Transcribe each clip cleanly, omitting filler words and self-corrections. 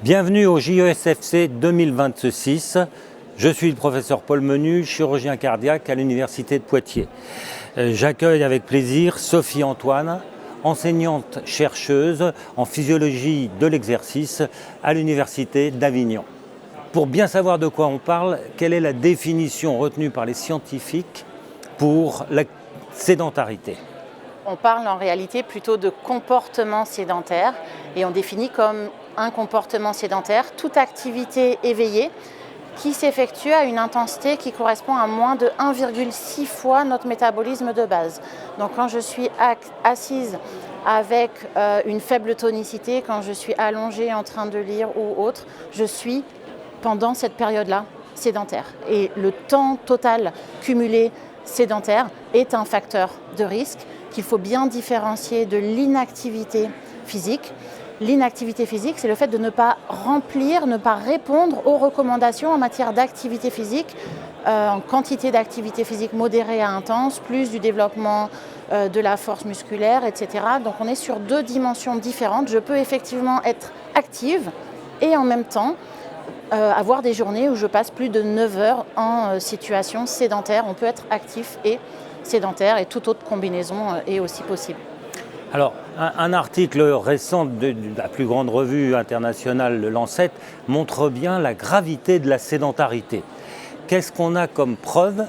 Bienvenue au JESFC 2026. Je suis le professeur Paul Menu, chirurgien cardiaque à l'Université de Poitiers. J'accueille avec plaisir Sophie Antoine, enseignante chercheuse en physiologie de l'exercice à l'Université d'Avignon. Pour bien savoir de quoi on parle, quelle est la définition retenue par les scientifiques pour la sédentarité ? On parle en réalité plutôt de comportement sédentaire et on définit comme un comportement sédentaire toute activité éveillée qui s'effectue à une intensité qui correspond à moins de 1,6 fois notre métabolisme de base. Donc quand je suis assise avec une faible tonicité, quand je suis allongée en train de lire ou autre, je suis pendant cette période-là sédentaire. Et le temps total cumulé sédentaire est un facteur de risque qu'il faut bien différencier de l'inactivité physique. L'inactivité physique, c'est le fait de ne pas remplir, ne pas répondre aux recommandations en matière d'activité physique, en quantité d'activité physique modérée à intense, plus du développement de la force musculaire, etc. Donc on est sur deux dimensions différentes. Je peux effectivement être active et en même temps avoir des journées où je passe plus de 9 heures en situation sédentaire. On peut être actif et sédentaire et toute autre combinaison est aussi possible. Alors, un article récent de la plus grande revue internationale, le Lancet, montre bien la gravité de la sédentarité. Qu'est-ce qu'on a comme preuve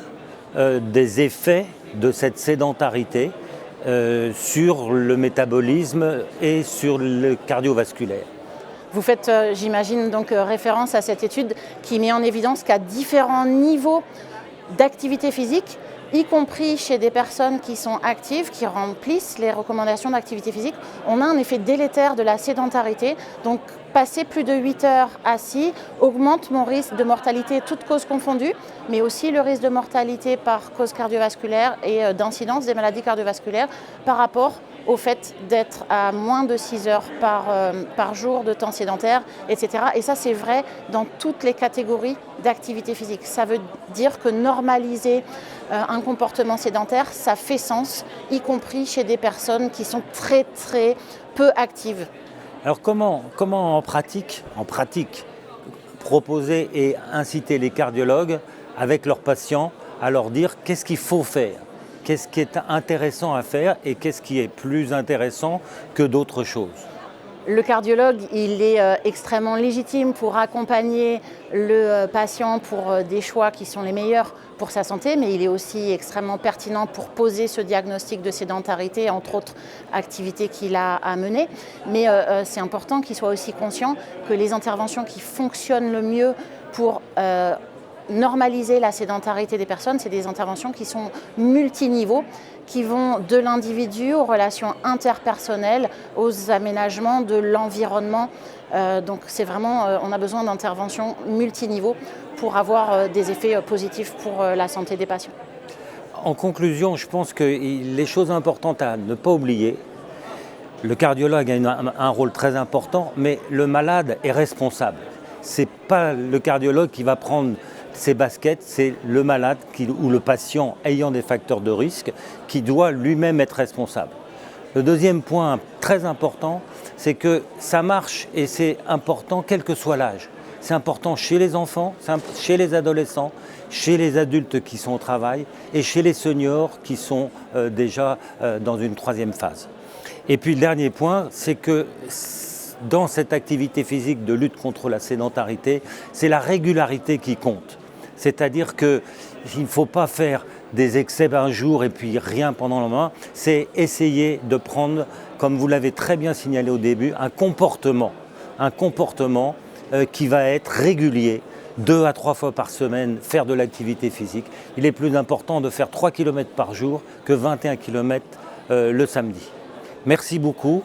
des effets de cette sédentarité sur le métabolisme et sur le cardiovasculaire ? Vous faites, j'imagine, donc référence à cette étude qui met en évidence qu'à différents niveaux d'activité physique, y compris chez des personnes qui sont actives, qui remplissent les recommandations d'activité physique, on a un effet délétère de la sédentarité. Donc, passer plus de 8 heures assis augmente mon risque de mortalité, toutes causes confondues, mais aussi le risque de mortalité par cause cardiovasculaire et d'incidence des maladies cardiovasculaires par rapport au fait d'être à moins de 6 heures par jour de temps sédentaire, etc. Et ça, c'est vrai dans toutes les catégories d'activité physique. Ça veut dire que normaliser un comportement sédentaire, ça fait sens, y compris chez des personnes qui sont très, très peu actives. Alors comment en pratique, proposer et inciter les cardiologues avec leurs patients à leur dire qu'est-ce qu'il faut faire ? Qu'est-ce qui est intéressant à faire et qu'est-ce qui est plus intéressant que d'autres choses ? Le cardiologue, il est extrêmement légitime pour accompagner le patient pour des choix qui sont les meilleurs pour sa santé, mais il est aussi extrêmement pertinent pour poser ce diagnostic de sédentarité, entre autres activités qu'il a à mener. Mais c'est important qu'il soit aussi conscient que les interventions qui fonctionnent le mieux pour normaliser la sédentarité des personnes, c'est des interventions qui sont multiniveaux, qui vont de l'individu aux relations interpersonnelles, aux aménagements de l'environnement. Donc c'est vraiment, on a besoin d'interventions multiniveaux pour avoir des effets positifs pour la santé des patients. En conclusion, je pense que les choses importantes à ne pas oublier, le cardiologue a un rôle très important, mais le malade est responsable. Ce n'est pas le cardiologue qui va prendre ses baskets, c'est le malade ou le patient ayant des facteurs de risque qui doit lui-même être responsable. Le deuxième point très important, c'est que ça marche et c'est important quel que soit l'âge. C'est important chez les enfants, chez les adolescents, chez les adultes qui sont au travail et chez les seniors qui sont déjà dans une troisième phase. Et puis le dernier point, c'est que dans cette activité physique de lutte contre la sédentarité, c'est la régularité qui compte. C'est-à-dire qu'il ne faut pas faire des excès un jour et puis rien pendant le lendemain. C'est essayer de prendre, comme vous l'avez très bien signalé au début, un comportement qui va être régulier, 2 à 3 fois par semaine, faire de l'activité physique. Il est plus important de faire 3 km par jour que 21 km le samedi. Merci beaucoup.